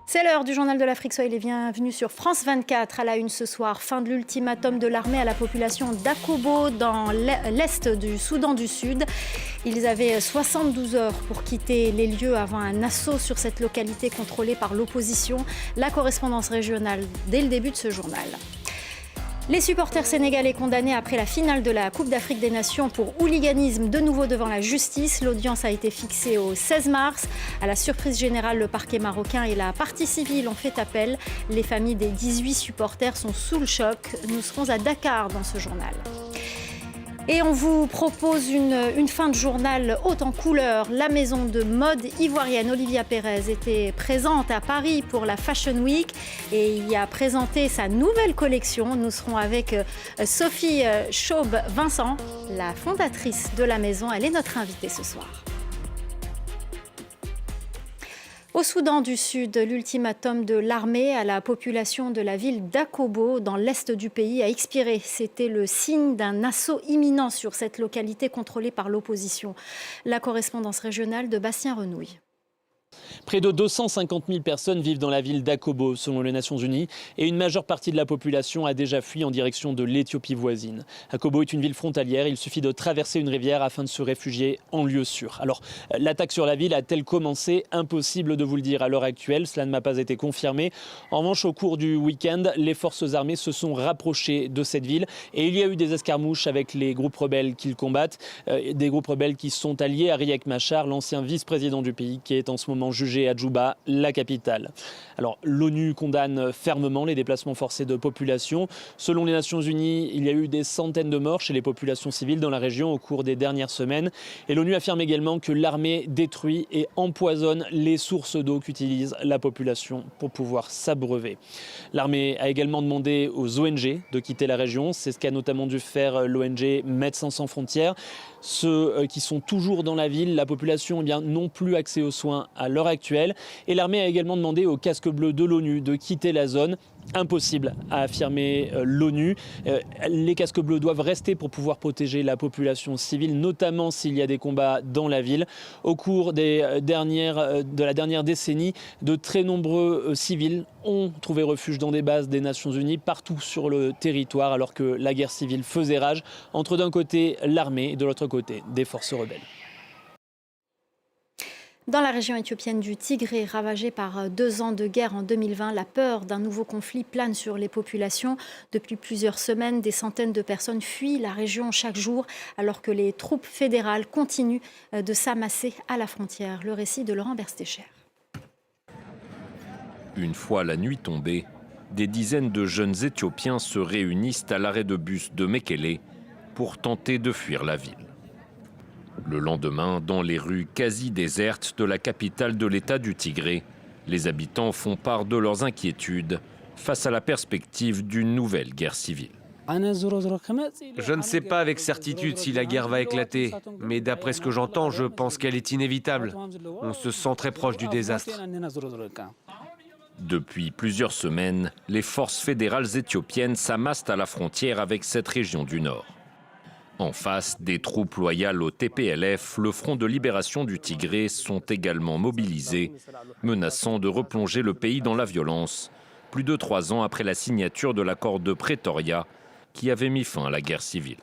C'est l'heure du journal de l'Afrique. Soyez les bienvenus sur France 24. À la une ce soir, fin de l'ultimatum de l'armée à la population d'Akobo dans l'est du Soudan du Sud. Ils avaient 72 heures pour quitter les lieux avant un assaut sur cette localité contrôlée par l'opposition. La correspondance régionale dès le début de ce journal. Les supporters sénégalais condamnés après la finale de la Coupe d'Afrique des Nations pour hooliganisme de nouveau devant la justice. L'audience a été fixée au 16 mars. À la surprise générale, le parquet marocain et la partie civile ont fait appel. Les familles des 18 supporters sont sous le choc. Nous serons à Dakar dans ce journal. Et on vous propose une fin de journal haute en couleurs. La maison de mode ivoirienne Olivia Perez était présente à Paris pour la Fashion Week et y a présenté sa nouvelle collection. Nous serons avec Sophie Chaube-Vincent, la fondatrice de la maison. Elle est notre invitée ce soir. Au Soudan du Sud, l'ultimatum de l'armée à la population de la ville d'Akobo, dans l'est du pays, a expiré. C'était le signe d'un assaut imminent sur cette localité contrôlée par l'opposition. La correspondance régionale de Bastien Renouille. Près de 250 000 personnes vivent dans la ville d'Akobo, selon les Nations Unies, et une majeure partie de la population a déjà fui en direction de l'Éthiopie voisine. Akobo est une ville frontalière, il suffit de traverser une rivière afin de se réfugier en lieu sûr. Alors, l'attaque sur la ville a-t-elle commencé? Impossible de vous le dire à l'heure actuelle, cela ne m'a pas été confirmé. En revanche, au cours du week-end, les forces armées se sont rapprochées de cette ville et il y a eu des escarmouches avec les groupes rebelles qu'ils combattent, des groupes rebelles qui sont alliés à Riek Machar, l'ancien vice-président du pays, qui est en ce moment jugé à Djouba, la capitale. Alors, l'ONU condamne fermement les déplacements forcés de population. Selon les Nations Unies, il y a eu des centaines de morts chez les populations civiles dans la région au cours des dernières semaines. Et l'ONU affirme également que l'armée détruit et empoisonne les sources d'eau qu'utilise la population pour pouvoir s'abreuver. L'armée a également demandé aux ONG de quitter la région. C'est ce qu'a notamment dû faire l'ONG Médecins sans frontières. Ceux qui sont toujours dans la ville, la population n'ont plus accès aux soins à l'heure actuelle. Et l'armée a également demandé aux casques bleus de l'ONU de quitter la zone. Impossible, a affirmé l'ONU. Les casques bleus doivent rester pour pouvoir protéger la population civile, notamment s'il y a des combats dans la ville. Au cours de la dernière décennie, de très nombreux civils ont trouvé refuge dans des bases des Nations Unies partout sur le territoire, alors que la guerre civile faisait rage entre d'un côté l'armée et de l'autre côté des forces rebelles. Dans la région éthiopienne du Tigré, ravagée par 2 ans de guerre en 2020, la peur d'un nouveau conflit plane sur les populations. Depuis plusieurs semaines, des centaines de personnes fuient la région chaque jour, alors que les troupes fédérales continuent de s'amasser à la frontière. Le récit de Laurent Berstécher. Une fois la nuit tombée, des dizaines de jeunes Éthiopiens se réunissent à l'arrêt de bus de Mekele pour tenter de fuir la ville. Le lendemain, dans les rues quasi désertes de la capitale de l'État du Tigré, les habitants font part de leurs inquiétudes face à la perspective d'une nouvelle guerre civile. Je ne sais pas avec certitude si la guerre va éclater, mais d'après ce que j'entends, je pense qu'elle est inévitable. On se sent très proche du désastre. Depuis plusieurs semaines, les forces fédérales éthiopiennes s'amassent à la frontière avec cette région du Nord. En face des troupes loyales au TPLF, le Front de libération du Tigré sont également mobilisés, menaçant de replonger le pays dans la violence, plus de 3 ans après la signature de l'accord de Pretoria qui avait mis fin à la guerre civile.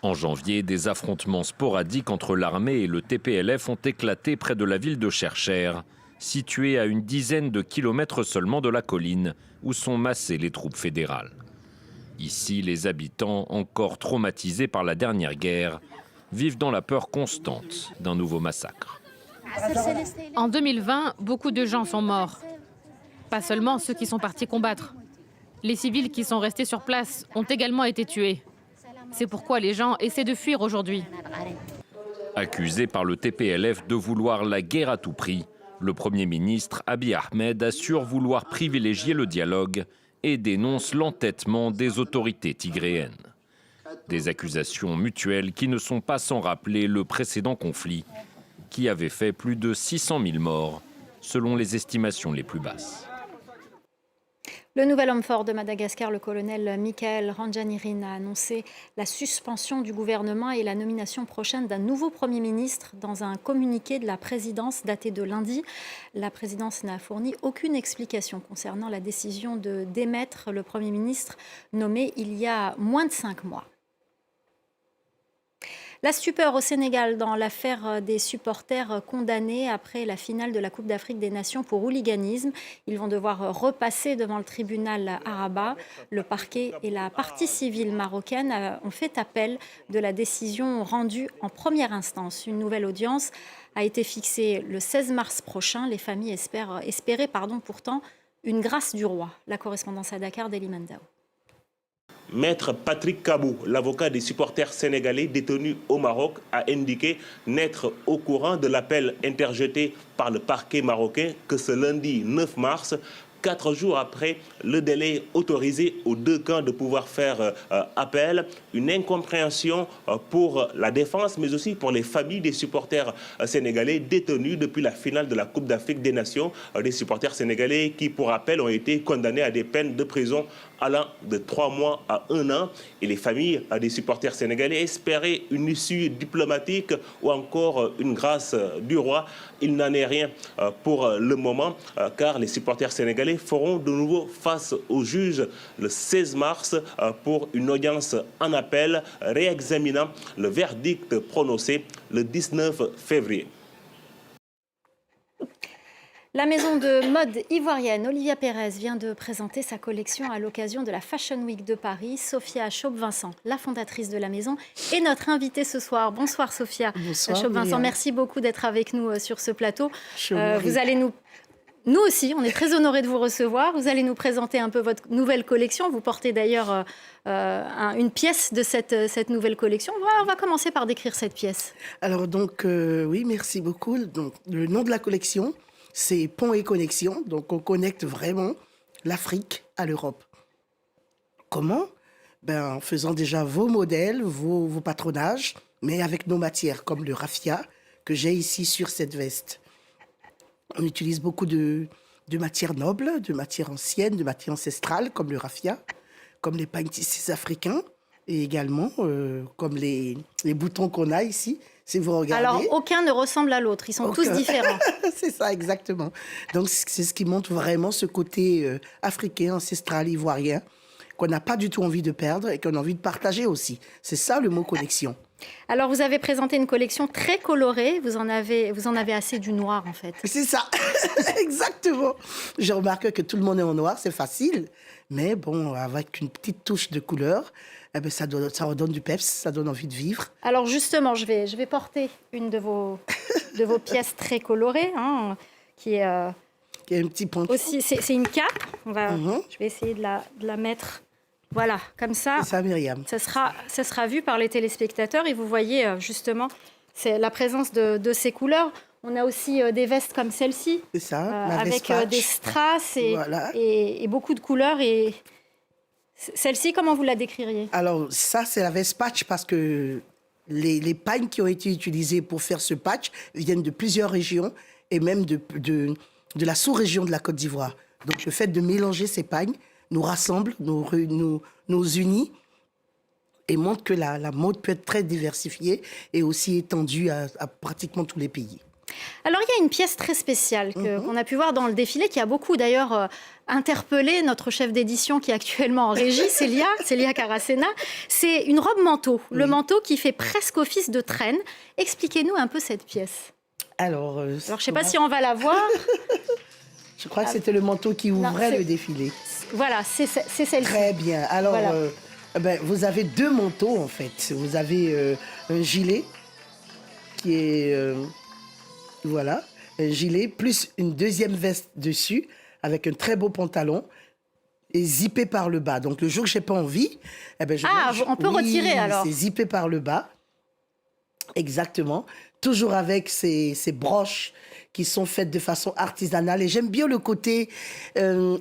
En janvier, des affrontements sporadiques entre l'armée et le TPLF ont éclaté près de la ville de Chercher, située à une dizaine de kilomètres seulement de la colline où sont massées les troupes fédérales. Ici, les habitants, encore traumatisés par la dernière guerre, vivent dans la peur constante d'un nouveau massacre. En 2020, beaucoup de gens sont morts. Pas seulement ceux qui sont partis combattre. Les civils qui sont restés sur place ont également été tués. C'est pourquoi les gens essaient de fuir aujourd'hui. Accusé par le TPLF de vouloir la guerre à tout prix, le Premier ministre Abiy Ahmed assure vouloir privilégier le dialogue et dénonce l'entêtement des autorités tigréennes. Des accusations mutuelles qui ne sont pas sans rappeler le précédent conflit, qui avait fait plus de 600 000 morts, selon les estimations les plus basses. Le nouvel homme fort de Madagascar, le colonel Michael Randjanirin, a annoncé la suspension du gouvernement et la nomination prochaine d'un nouveau Premier ministre dans un communiqué de la présidence daté de lundi. La présidence n'a fourni aucune explication concernant la décision de démettre le Premier ministre nommé il y a moins de 5 mois. La stupeur au Sénégal dans l'affaire des supporters condamnés après la finale de la Coupe d'Afrique des Nations pour hooliganisme. Ils vont devoir repasser devant le tribunal à Rabat. Le parquet et la partie civile marocaine ont fait appel de la décision rendue en première instance. Une nouvelle audience a été fixée le 16 mars prochain. Les familles espéraient pourtant une grâce du roi. La correspondance à Dakar d'Eli Mandao. Maître Patrick Kabou, l'avocat des supporters sénégalais détenus au Maroc, a indiqué n'être au courant de l'appel interjeté par le parquet marocain que ce lundi 9 mars, 4 jours après le délai autorisé aux deux camps de pouvoir faire appel, une incompréhension pour la défense, mais aussi pour les familles des supporters sénégalais détenus depuis la finale de la Coupe d'Afrique des Nations, des supporters sénégalais qui, pour rappel, ont été condamnés à des peines de prison allant de 3 mois à 1 an. Et les familles des supporters sénégalais espéraient une issue diplomatique ou encore une grâce du roi. Il n'en est rien pour le moment, car les supporters sénégalais feront de nouveau face au juge le 16 mars pour une audience en appel, réexaminant le verdict prononcé le 19 février. La maison de mode ivoirienne Olivia Pérez vient de présenter sa collection à l'occasion de la Fashion Week de Paris. Sophia Chaupe-Vincent, la fondatrice de la maison, est notre invitée ce soir. Bonsoir Sophia. Bonsoir Chaupe-Vincent, merci beaucoup d'être avec nous sur ce plateau. Vous allez nous aussi, on est très honorés de vous recevoir. Vous allez nous présenter un peu votre nouvelle collection. Vous portez d'ailleurs une pièce de cette nouvelle collection. On va commencer par décrire cette pièce. Alors donc, oui, merci beaucoup. Donc, le nom de la collection, c'est Pont et Connexion. Donc, on connecte vraiment l'Afrique à l'Europe. Comment ? En faisant déjà vos modèles, vos patronages, mais avec nos matières, comme le raffia que j'ai ici sur cette veste. On utilise beaucoup de matières nobles, de matières anciennes, de matières ancestrales, comme le raffia, comme les pagnes tissés africains, et également comme les boutons qu'on a ici. Si vous regardez. Alors, aucun ne ressemble à l'autre. Ils sont tous différents. C'est ça, exactement. Donc, c'est ce qui montre vraiment ce côté africain, ancestral, ivoirien, qu'on n'a pas du tout envie de perdre et qu'on a envie de partager aussi. C'est ça le mot connexion. Alors, vous avez présenté une collection très colorée. Vous en avez assez du noir, en fait. C'est ça, exactement. Je remarque que tout le monde est en noir, c'est facile. Mais bon, avec une petite touche de couleur, ça redonne du peps, ça donne envie de vivre. Alors justement, je vais porter une de vos pièces très colorées, qui est un petit point. Aussi, c'est une cape. Je vais essayer de la mettre, voilà, comme ça. C'est ça, Myriam. Ça sera vu par les téléspectateurs et vous voyez justement, c'est la présence de ces couleurs. On a aussi des vestes comme celle-ci, c'est ça, avec des strass et beaucoup de couleurs. Et celle-ci, comment vous la décririez ? Alors, ça, c'est la veste patch parce que les pagnes qui ont été utilisées pour faire ce patch viennent de plusieurs régions et même de la sous-région de la Côte d'Ivoire. Donc, le fait de mélanger ces pagnes nous rassemble, nous unit et montre que la mode peut être très diversifiée et aussi étendue à pratiquement tous les pays. Alors, il y a une pièce très spéciale qu'on a pu voir dans le défilé, qui a beaucoup d'ailleurs interpellé notre chef d'édition qui est actuellement en régie, Célia Caracena. C'est une robe manteau, le manteau qui fait presque office de traîne. Expliquez-nous un peu cette pièce. Alors je ne sais pas si on va la voir. Je crois que c'était le manteau qui ouvrait le défilé. Voilà, c'est celle-ci. Très bien. Alors, voilà. Vous avez deux manteaux, en fait. Vous avez un gilet qui est... Voilà, un gilet, plus une deuxième veste dessus, avec un très beau pantalon, et zippé par le bas. Donc, le jour que je n'ai pas envie... on peut retirer, alors. C'est zippé par le bas. Exactement. Toujours avec ces broches qui sont faites de façon artisanale. Et j'aime bien le côté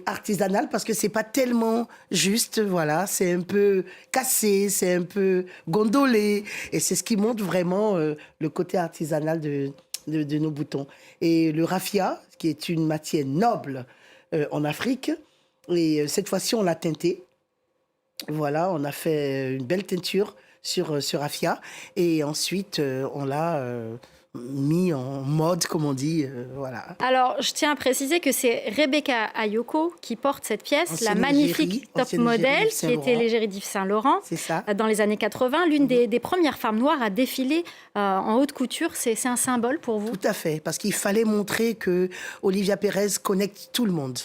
artisanal parce que c'est pas tellement juste, voilà. C'est un peu cassé, c'est un peu gondolé. Et c'est ce qui montre vraiment le côté artisanal de nos boutons. Et le raffia, qui est une matière noble en Afrique, Et cette fois-ci, on l'a teinté. Voilà, on a fait une belle teinture sur raffia. Et ensuite, on l'a mis en mode, comme on dit. Voilà. Alors, je tiens à préciser que c'est Rebecca Ayoko qui porte cette pièce, Ancienne la magnifique top modèle qui était l'égérie d'Yves Saint-Laurent dans les années 80. L'une des premières femmes noires à défiler en haute couture. C'est un symbole pour vous? Tout à fait, parce qu'il fallait montrer que Olivia Pérez connecte tout le monde.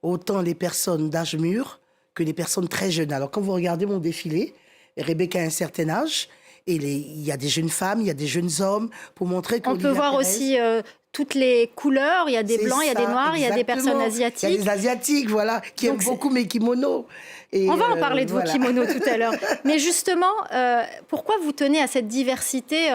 Autant les personnes d'âge mûr que les personnes très jeunes. Alors, quand vous regardez mon défilé, Rebecca a un certain âge, et il y a des jeunes femmes, il y a des jeunes hommes, pour montrer que on peut voir aussi toutes les couleurs. Il y a des blancs, il y a des noirs, il y a des personnes asiatiques. Il y a des asiatiques, voilà, qui aiment beaucoup mes kimonos. Et on va en parler de vos kimonos tout à l'heure. Mais justement, pourquoi vous tenez à cette diversité,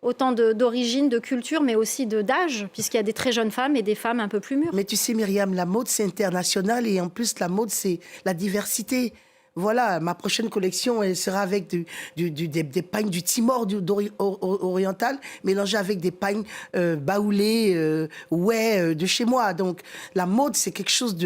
autant d'origine, de culture, mais aussi d'âge, puisqu'il y a des très jeunes femmes et des femmes un peu plus mûres? Mais tu sais, Myriam, la mode, c'est international, et en plus, la mode, c'est la diversité. Voilà, ma prochaine collection, elle sera avec des pagnes du Timor oriental, mélangées avec des pagnes baoulées, de chez moi. Donc, la mode, c'est quelque chose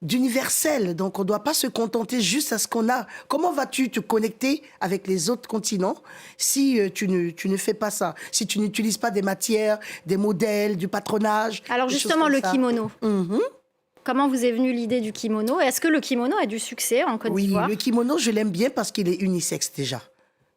d'universel. Donc, on ne doit pas se contenter juste à ce qu'on a. Comment vas-tu te connecter avec les autres continents si tu ne fais pas ça? Si tu n'utilises pas des matières, des modèles, du patronage? Alors, justement, le kimono. Comment vous est venue l'idée du kimono? Est-ce que le kimono a du succès en Côte d'Ivoire? Oui, le kimono, je l'aime bien parce qu'il est unisexe déjà.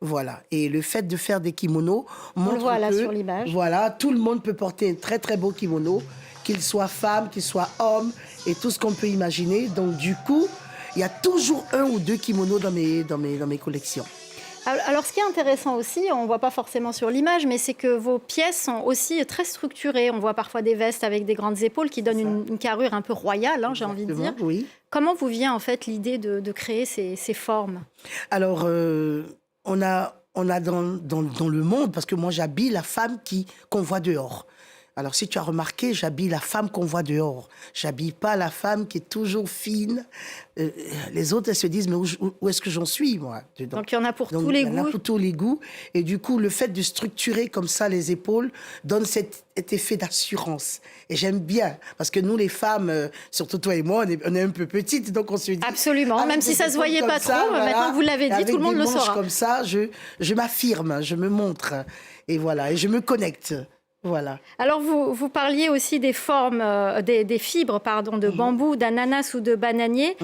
Voilà. Et le fait de faire des kimonos montre on le voit là que, sur l'image. Voilà, tout le monde peut porter un très très beau kimono, qu'il soit femme, qu'il soit homme, et tout ce qu'on peut imaginer. Donc du coup, il y a toujours 1 ou 2 kimonos dans mes collections. Alors, ce qui est intéressant aussi, on ne voit pas forcément sur l'image, mais c'est que vos pièces sont aussi très structurées. On voit parfois des vestes avec des grandes épaules qui donnent une carrure un peu royale, j'ai envie de dire. Oui. Comment vous vient en fait l'idée de créer ces formes? Alors, on a dans le monde, parce que moi j'habille la femme qu'on voit dehors. Alors, si tu as remarqué, j'habille la femme qu'on voit dehors. J'habille pas la femme qui est toujours fine. Les autres, elles se disent, mais où est-ce que j'en suis, moi, dedans? Donc, il y en a pour tous les goûts. Il y en a pour tous les goûts. Et du coup, le fait de structurer comme ça les épaules donne cet effet d'assurance. Et j'aime bien, parce que nous, les femmes, surtout toi et moi, on est un peu petites, donc on se dit... Absolument, même si ça se voyait pas trop, voilà, maintenant que vous l'avez dit, tout le monde le saura. Comme ça, je m'affirme, je me montre. Et voilà, et je me connecte. Voilà. Alors, vous parliez aussi des formes, des fibres, de bambou, d'ananas ou de bananier.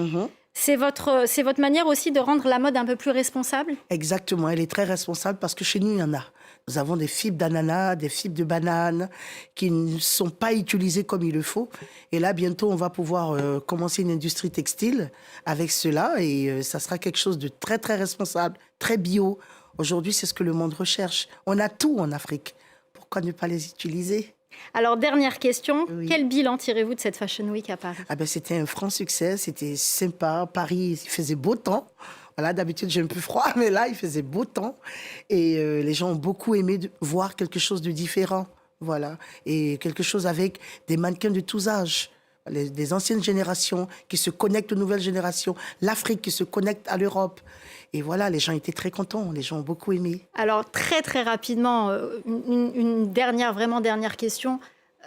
C'est votre manière aussi de rendre la mode un peu plus responsable? Exactement, elle est très responsable parce que chez nous, il y en a. Nous avons des fibres d'ananas, des fibres de banane qui ne sont pas utilisées comme il le faut. Et là, bientôt, on va pouvoir commencer une industrie textile avec cela et ça sera quelque chose de très, très responsable, très bio. Aujourd'hui, c'est ce que le monde recherche. On a tout en Afrique. Pourquoi ne pas les utiliser? Alors, dernière question, quel bilan tirez-vous de cette Fashion Week à Paris? C'était un franc succès, c'était sympa. Paris, il faisait beau temps. Voilà, d'habitude, j'ai un peu froid, mais là, il faisait beau temps. Et les gens ont beaucoup aimé voir quelque chose de différent. Voilà. Et quelque chose avec des mannequins de tous âges. Des anciennes générations qui se connectent aux nouvelles générations. L'Afrique qui se connecte à l'Europe. Et voilà, les gens étaient très contents, les gens ont beaucoup aimé. Alors, très, très rapidement, une dernière question.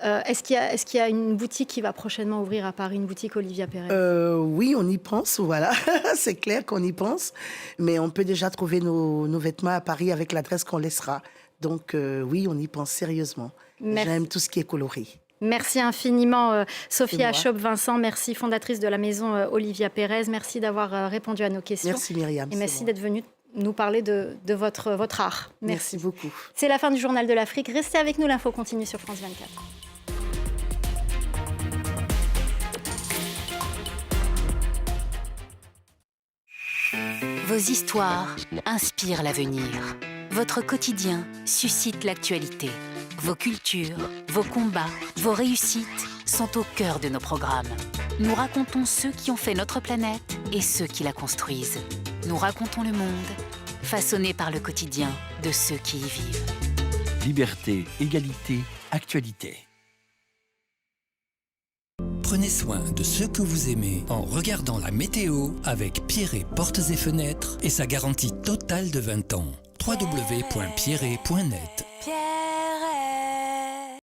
Est-ce qu'il y a une boutique qui va prochainement ouvrir à Paris, une boutique Olivia Pérez? Oui, on y pense, voilà. C'est clair qu'on y pense. Mais on peut déjà trouver nos vêtements à Paris avec l'adresse qu'on laissera. Donc, oui, on y pense sérieusement. J'aime tout ce qui est coloré. Merci infiniment, Sophia Chaup-Vincent. Merci, fondatrice de la maison Olivia Pérez. Merci d'avoir répondu à nos questions. Merci, Myriam. Et merci d'être venue nous parler de votre art. Merci beaucoup. C'est la fin du Journal de l'Afrique. Restez avec nous, l'info continue sur France 24. Vos histoires inspirent l'avenir. Votre quotidien suscite l'actualité. Vos cultures, vos combats, vos réussites sont au cœur de nos programmes. Nous racontons ceux qui ont fait notre planète et ceux qui la construisent. Nous racontons le monde, façonné par le quotidien de ceux qui y vivent. Liberté, égalité, actualité. Prenez soin de ceux que vous aimez en regardant la météo avec Pierret Portes et Fenêtres et sa garantie totale de 20 ans. www.pierret.net